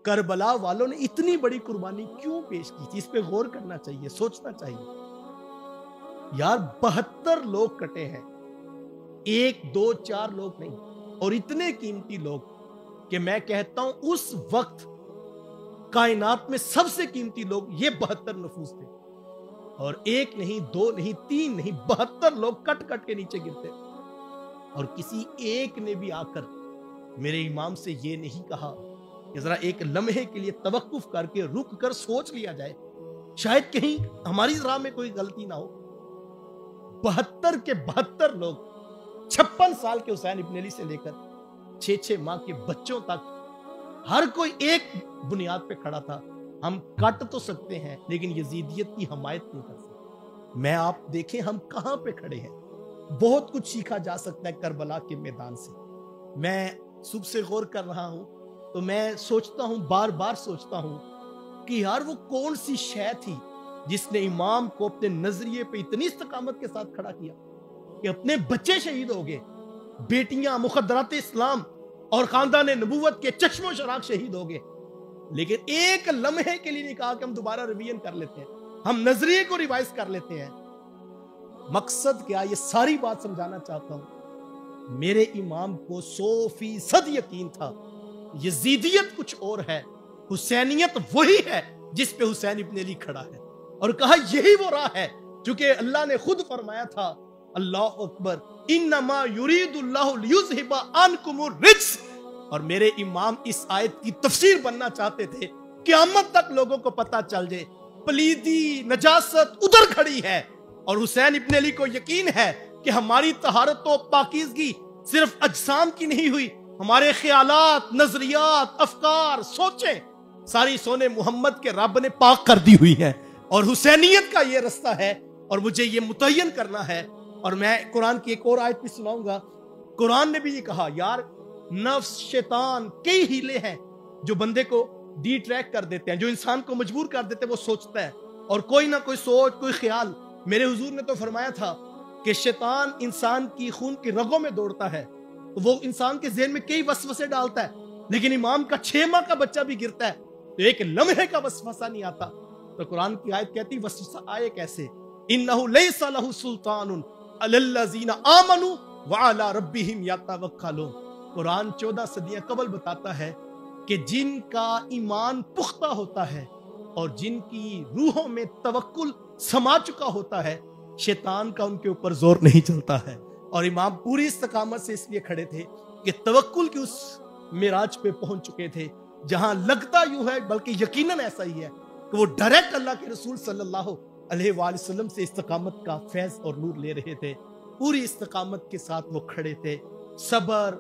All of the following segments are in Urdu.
کربلا والوں نے اتنی بڑی قربانی کیوں پیش کی تھی؟ اس پہ غور کرنا چاہیے، سوچنا چاہیے۔ یار 72 لوگ کٹے ہیں، 1 2 4 لوگ نہیں، اور اتنے قیمتی لوگ کہ میں کہتا ہوں اس وقت کائنات میں سب سے قیمتی لوگ یہ 72 نفوس تھے، اور 1 نہیں 2 نہیں 3 نہیں 72 لوگ کٹ کٹ کے نیچے گرتے، اور کسی ایک نے بھی آ کر میرے امام سے یہ نہیں کہا کہ ذرا ایک لمحے کے لیے توقف کر کے رک کر سوچ لیا جائے، شاید کہیں ہماری راہ میں کوئی غلطی نہ ہو۔ 72 کے 72 لوگ 56 سال کے حسین ابن علی سے لے کر 6 ماہ کے بچوں تک ہر کوئی ایک بنیاد پہ کھڑا تھا۔ ہم کٹ تو سکتے ہیں لیکن یزیدیت کی حمایت نہیں کر سکتے۔ میں آپ دیکھیں ہم کہاں پہ کھڑے ہیں، بہت کچھ سیکھا جا سکتا ہے کربلا کے میدان سے۔ میں صبح سے غور کر رہا ہوں تو میں سوچتا ہوں، بار بار سوچتا ہوں کہ یار وہ کون سی شے تھی جس نے امام کو اپنے نظریے پہ اتنی استقامت کے ساتھ کھڑا کیا کہ اپنے بچے شہید ہو گئے، بیٹیاں مخدرات اسلام اور خاندان نبوت کے چشم و چراغ شہید ہو گئے، لیکن ایک لمحے کے لیے نہیں کہا کہ ہم دوبارہ ریویژن کر لیتے ہیں، ہم نظریے کو ریوائز کر لیتے ہیں۔ مقصد کیا؟ یہ ساری بات سمجھانا چاہتا ہوں، میرے امام کو 100% یقین تھا یزیدیت کچھ اور ہے، حسینیت وہی ہے جس پہ حسین ابن علی کھڑا ہے، اور کہا یہی وہ راہ ہے، چونکہ اللہ نے خود فرمایا تھا، اللہ اکبر، انما یرید اللہ لیذھب عنکم الرجس، اور میرے امام اس آیت کی تفسیر بننا چاہتے تھے، قیامت تک لوگوں کو پتا چل جائے پلیدی نجاست ادھر کھڑی ہے، اور حسین ابن علی کو یقین ہے کہ ہماری طہارت و پاکیزگی صرف اجسام کی نہیں ہوئی، ہمارے خیالات، نظریات، افکار، سوچیں ساری سونے محمد کے رب نے پاک کر دی ہوئی ہیں، اور حسینیت کا یہ رستہ ہے، اور مجھے یہ متعین کرنا ہے۔ اور میں قرآن کی ایک اور آیت بھی سناؤں گا، قرآن نے بھی یہ کہا، یار نفس، شیطان، کئی ہیلے ہیں جو بندے کو ڈی ٹریک کر دیتے ہیں، جو انسان کو مجبور کر دیتے ہیں وہ سوچتا ہے، اور کوئی نہ کوئی سوچ، کوئی خیال۔ میرے حضور نے تو فرمایا تھا کہ شیطان انسان کی خون کی رگوں میں دوڑتا ہے، وہ انسان کے ذہن میں کئی وسوسے ڈالتا ہے، لیکن امام کا 6 ماہ کا بچہ بھی گرتا ہے تو ایک لمحے کا وسوسہ نہیں آتا۔ تو قرآن کی آیت کہتی وسوسہ آئے کیسے؟ انہ لیس لہ سلطان علی الذین آمنوا وعلی ربہم یتوکلون۔ قرآن 14 صدیاں قبل بتاتا ہے کہ جن کا ایمان پختہ ہوتا ہے اور جن کی روحوں میں توکل سما چکا ہوتا ہے، شیطان کا ان کے اوپر زور نہیں چلتا ہے۔ اور امام پوری استقامت سے اس لیے کھڑے تھے کہ توکل کی اس معراج پہ پہنچ چکے تھے جہاں لگتا یوں ہے، بلکہ یقیناً ایسا ہی ہے کہ وہ ڈائریکٹ اللہ کے رسول صلی اللہ علیہ وآلہ وسلم سے استقامت کا فیض اور نور لے رہے تھے۔ پوری استقامت کے ساتھ وہ کھڑے تھے۔ صبر،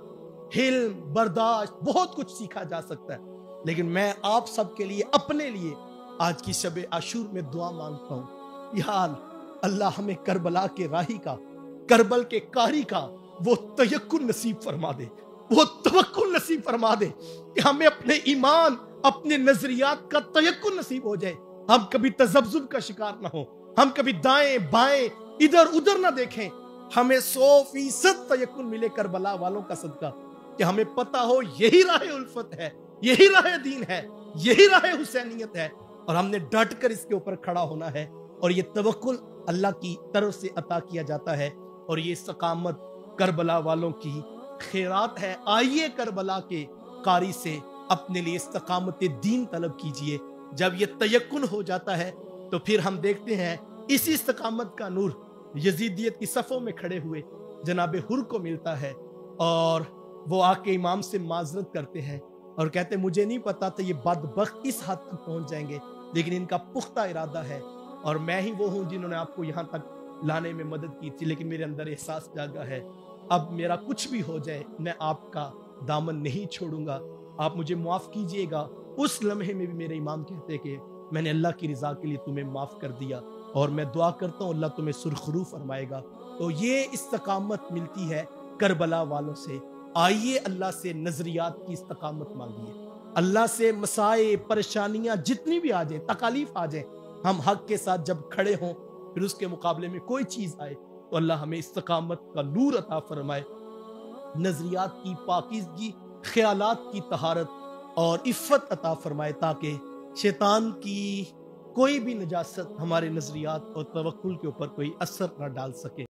حلم، برداشت، بہت کچھ سیکھا جا سکتا ہے، لیکن میں آپ سب کے لیے، اپنے لیے آج کی شب عاشور میں دعا مانگتا ہوں، یا اللہ ہمیں کربلا کے راہی کا، کربل کے کاری کا وہ تیقن نصیب فرما دے، وہ توکل نصیب فرما دے کہ ہمیں اپنے ایمان، اپنے نظریات کا تیقن نصیب ہو جائے، ہم کبھی تذبذب کا شکار نہ ہو، ہم کبھی دائیں بائیں ادھر ادھر نہ دیکھیں، ہمیں 100% تیقن ملے کربلا والوں کا صدقہ کہ ہمیں پتا ہو یہی راہ الفت ہے، یہی راہ دین ہے، یہی راہ حسینیت ہے، اور ہم نے ڈٹ کر اس کے اوپر کھڑا ہونا ہے۔ اور یہ توکل اللہ کی طرف سے عطا کیا جاتا ہے، اور یہ استقامت کربلا والوں کی خیرات ہے۔ آئیے کربلا کے قاری سے اپنے لیے استقامت دین طلب کیجئے۔ جب یہ تیقن ہو جاتا ہے تو پھر ہم دیکھتے ہیں اسی استقامت کا نور یزیدیت کی صفوں میں کھڑے ہوئے جناب حر کو ملتا ہے، اور وہ آ کے امام سے معذرت کرتے ہیں اور کہتے ہیں مجھے نہیں پتا تھا یہ بدبخت اس حد تک پہنچ جائیں گے، لیکن ان کا پختہ ارادہ ہے، اور میں ہی وہ ہوں جنہوں نے آپ کو یہاں تک لانے میں مدد کی تھی، لیکن میرے اندر احساس جاگا ہے اب میرا کچھ بھی ہو جائے میں آپ کا دامن نہیں چھوڑوں گا، آپ مجھے معاف کیجئے گا۔ اس لمحے میں بھی میرے امام کہتے کہ میں نے اللہ کی رضا کے لیے تمہیں معاف کر دیا، اور میں دعا کرتا ہوں اللہ تمہیں سرخرو فرمائے گا۔ تو یہ استقامت ملتی ہے کربلا والوں سے۔ آئیے اللہ سے نظریات کی استقامت مانگیے، اللہ سے مسائل، پریشانیاں جتنی بھی آ جائیں، تکالیف آ جائیں، ہم حق کے ساتھ جب کھڑے ہوں، پھر اس کے مقابلے میں کوئی چیز آئے تو اللہ ہمیں استقامت کا نور عطا فرمائے، نظریات کی پاکیزگی، خیالات کی طہارت، اور عفت عطا فرمائے تاکہ شیطان کی کوئی بھی نجاست ہمارے نظریات اور توکل کے اوپر کوئی اثر نہ ڈال سکے۔